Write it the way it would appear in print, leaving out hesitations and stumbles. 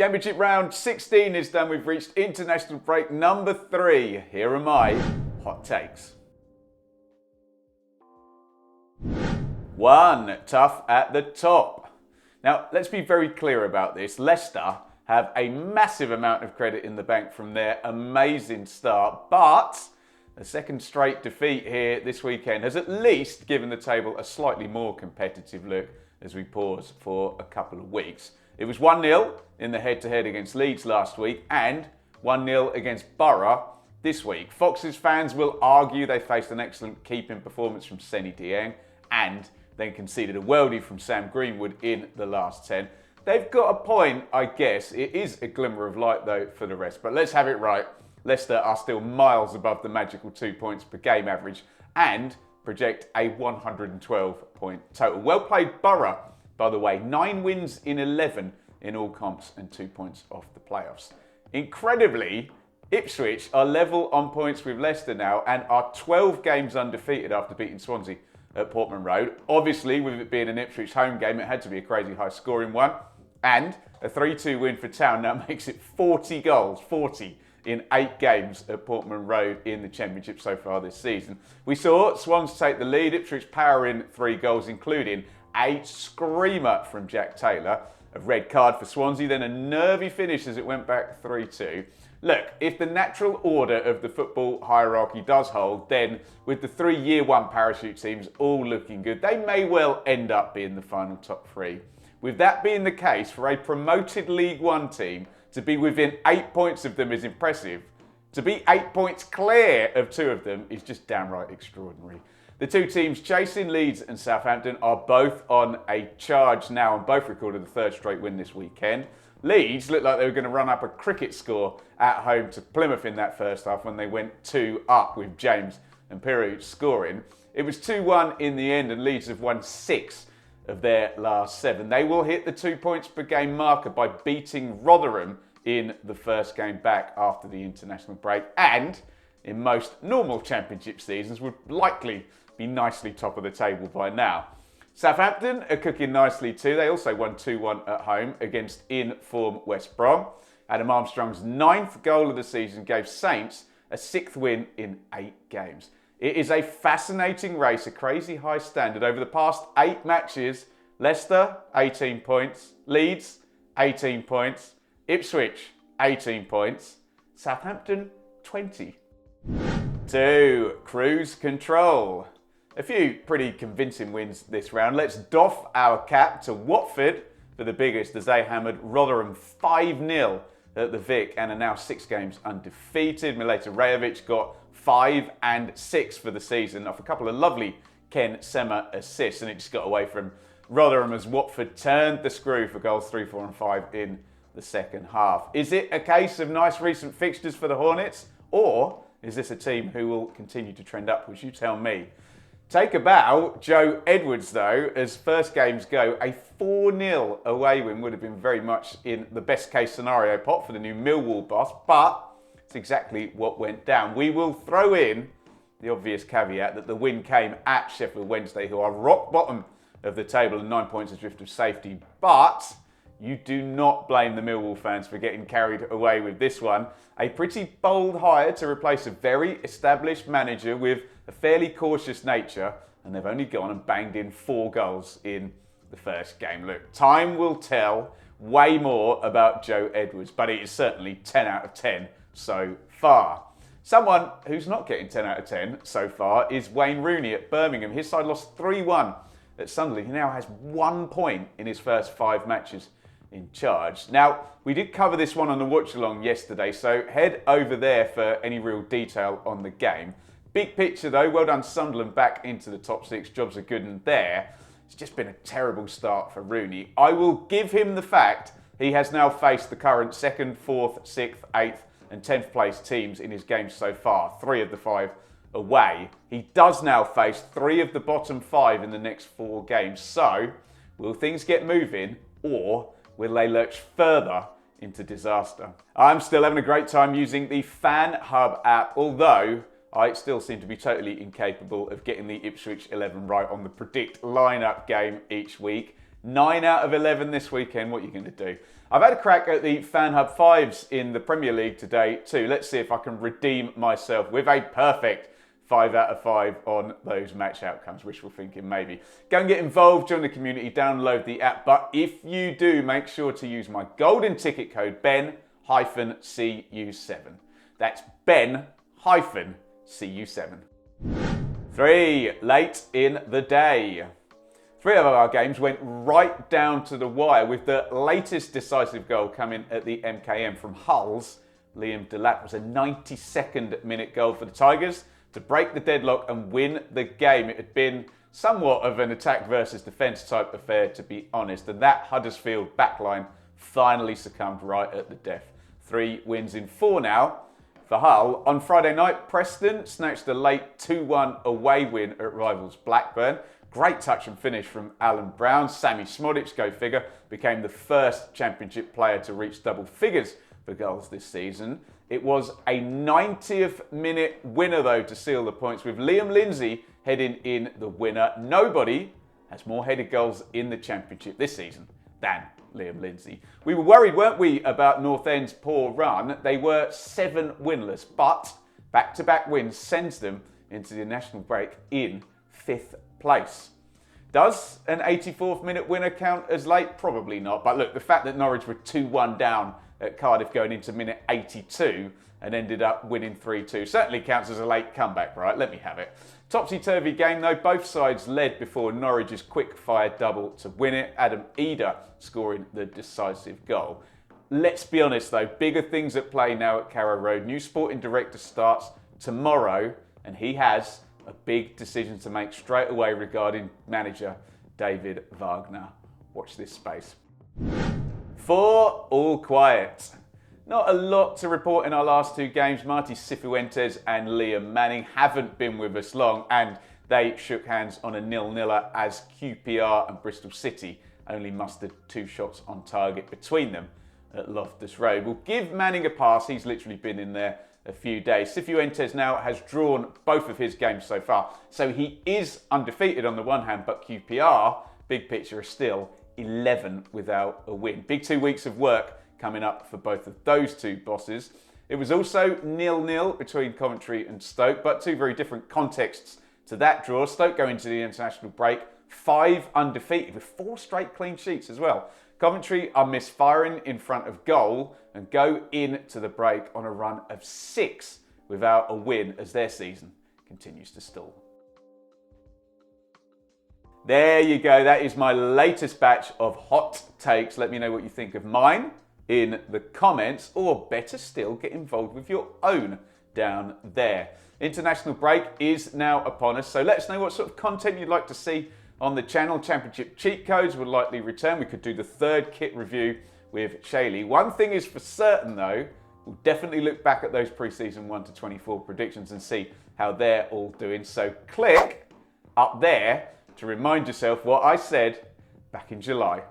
Championship round 16 is done. We've reached international break number 3. Here are my hot takes. 1. Tough at the top. Now, let's be very clear about this. Leicester have a massive amount of credit in the bank from their amazing start, but a second straight defeat here this weekend has at least given the table a slightly more competitive look as we pause for a couple of weeks. It was 1-0 in the head-to-head against Leeds last week and 1-0 against Borough this week. Foxes fans will argue they faced an excellent keeping performance from Seny Dieng and then conceded a worldie from Sam Greenwood in the last 10. They've got a point, I guess. It is a glimmer of light, though, for the rest. But let's have it right. Leicester are still miles above the magical 2 points per game average and project a 112-point total. Well played, Borough, by the way. 9 wins in 11 in all comps and 2 points off the playoffs. Incredibly, Ipswich are level on points with Leicester now and are 12 games undefeated after beating Swansea at Portman Road. Obviously, with it being an Ipswich home game, it had to be a crazy high-scoring one. And a 3-2 win for Town now makes it 40 goals, 40 in 8 games at Portman Road in the Championship so far this season. We saw Swans take the lead, Ipswich power in 3 goals, including a screamer from Jack Taylor, a red card for Swansea, then a nervy finish as it went back 3-2. Look, if the natural order of the football hierarchy does hold, then with the 3 Year 1 parachute teams all looking good, they may well end up being the final top 3. With that being the case, for a promoted League 1 team to be within 8 points of them is impressive. To be 8 points clear of 2 of them is just downright extraordinary. The 2 teams chasing Leeds and Southampton are both on a charge now and both recorded the 3rd straight win this weekend. Leeds looked like they were going to run up a cricket score at home to Plymouth in that first half when they went 2 up with James and Peru scoring. It was 2-1 in the end and Leeds have won 6 of their last 7. They will hit the 2 points per game marker by beating Rotherham in the first game back after the international break and in most normal Championship seasons would likely be nicely top of the table by now. Southampton are cooking nicely too. They also won 2-1 at home against in-form West Brom. Adam Armstrong's 9th goal of the season gave Saints a 6th win in 8 games. It is a fascinating race, a crazy high standard. Over the past 8 matches, Leicester, 18 points. Leeds, 18 points. Ipswich, 18 points. Southampton, 20. 2. Cruise control. A few pretty convincing wins this round. Let's doff our cap to Watford for the biggest as they hammered Rotherham 5-0 at the Vic and are now 6 games undefeated. Mileta Rajovic got 5 and 6 for the season off a couple of lovely Ken Sema assists, and it just got away from Rotherham as Watford turned the screw for goals 3, 4 and 5 in the second half. Is it a case of nice recent fixtures for the Hornets, or is this a team who will continue to trend upwards? You tell me. Take a bow, Joe Edwards though, as first games go, a 4-0 away win would have been very much in the best case scenario pot for the new Millwall boss, but it's exactly what went down. We will throw in the obvious caveat that the win came at Sheffield Wednesday, who are rock bottom of the table and 9 points adrift of safety, but you do not blame the Millwall fans for getting carried away with this one. A pretty bold hire to replace a very established manager with a fairly cautious nature, and they've only gone and banged in 4 goals in the first game. Look, time will tell way more about Joe Edwards, but it is certainly 10 out of 10 so far. Someone who's not getting 10 out of 10 so far is Wayne Rooney at Birmingham. His side lost 3-1 at Sunderland. He now has 1 point in his first 5 matches in charge. Now, we did cover this one on the watch along yesterday, so head over there for any real detail on the game. Big picture though, well done Sunderland back into the top 6. Jobs are good and there. It's just been a terrible start for Rooney. I will give him the fact he has now faced the current 2nd, 4th, 6th, 8th and 10th place teams in his games so far. 3 of the 5 away. He does now face 3 of the bottom 5 in the next 4 games. So, will things get moving or will they lurch further into disaster? I'm still having a great time using the Fan Hub app, although I still seem to be totally incapable of getting the Ipswich 11 right on the predict lineup game each week. 9 out of 11 this weekend. What are you going to do? I've had a crack at the Fan Hub 5s in the Premier League today too. Let's see if I can redeem myself with a perfect 5 out of 5 on those match outcomes. Wishful thinking, maybe. Go and get involved, join the community, download the app. But if you do, make sure to use my golden ticket code, BEN-CU7. That's BEN-CU7. 3, late in the day. 3 of our games went right down to the wire, with the latest decisive goal coming at the MKM from Hull's Liam Delap. Was a 92nd minute goal for the Tigers to break the deadlock and win the game. It had been somewhat of an attack versus defence type affair, to be honest, and that Huddersfield backline finally succumbed right at the death. 3 wins in 4 now for Hull. On Friday night, Preston snatched a late 2-1 away win at rivals Blackburn. Great touch and finish from Alan Brown. Sammy Smodic, go figure, became the first Championship player to reach double figures for goals this season. It was a 90th minute winner, though, to seal the points, with Liam Lindsay heading in the winner. Nobody has more headed goals in the Championship this season than Liam Lindsay. We were worried, weren't we, about North End's poor run? They were 7 winless, but back-to-back wins sends them into the national break in 5th place. Does an 84th minute winner count as late? Probably not. But look, the fact that Norwich were 2-1 down at Cardiff going into minute 82 and ended up winning 3-2 certainly counts as a late comeback, right? Let me have it. Topsy-turvy game though. Both sides led before Norwich's quick-fire double to win it. Adam Eder scoring the decisive goal. Let's be honest though, bigger things at play now at Carrow Road. New sporting director starts tomorrow, and he has a big decision to make straight away regarding manager David Wagner. Watch this space. 4, all quiet. Not a lot to report in our last 2 games. Marty Cifuentes and Liam Manning haven't been with us long, and they shook hands on a 0-0 as QPR and Bristol City only mustered 2 shots on target between them at Loftus Road. We'll give Manning a pass. He's literally been in there a few days. Cifuentes now has drawn both of his games so far, so he is undefeated on the one hand, but QPR, big picture, is still 11 without a win. Big 2 weeks of work coming up for both of those 2 bosses. It was also 0-0 between Coventry and Stoke, but 2 very different contexts to that draw. Stoke go into the international break 5 undefeated with 4 straight clean sheets as well. Coventry are misfiring in front of goal and go into the break on a run of 6 without a win as their season continues to stall. There you go. That is my latest batch of hot takes. Let me know what you think of mine in the comments, or better still, get involved with your own down there. International break is now upon us, so let us know what sort of content you'd like to see on the channel. Championship cheat codes will likely return. We could do the 3rd kit review with Shaylee. One thing is for certain though, we'll definitely look back at those pre-season 1 to 24 predictions and see how they're all doing. So click up there to remind yourself what I said back in July.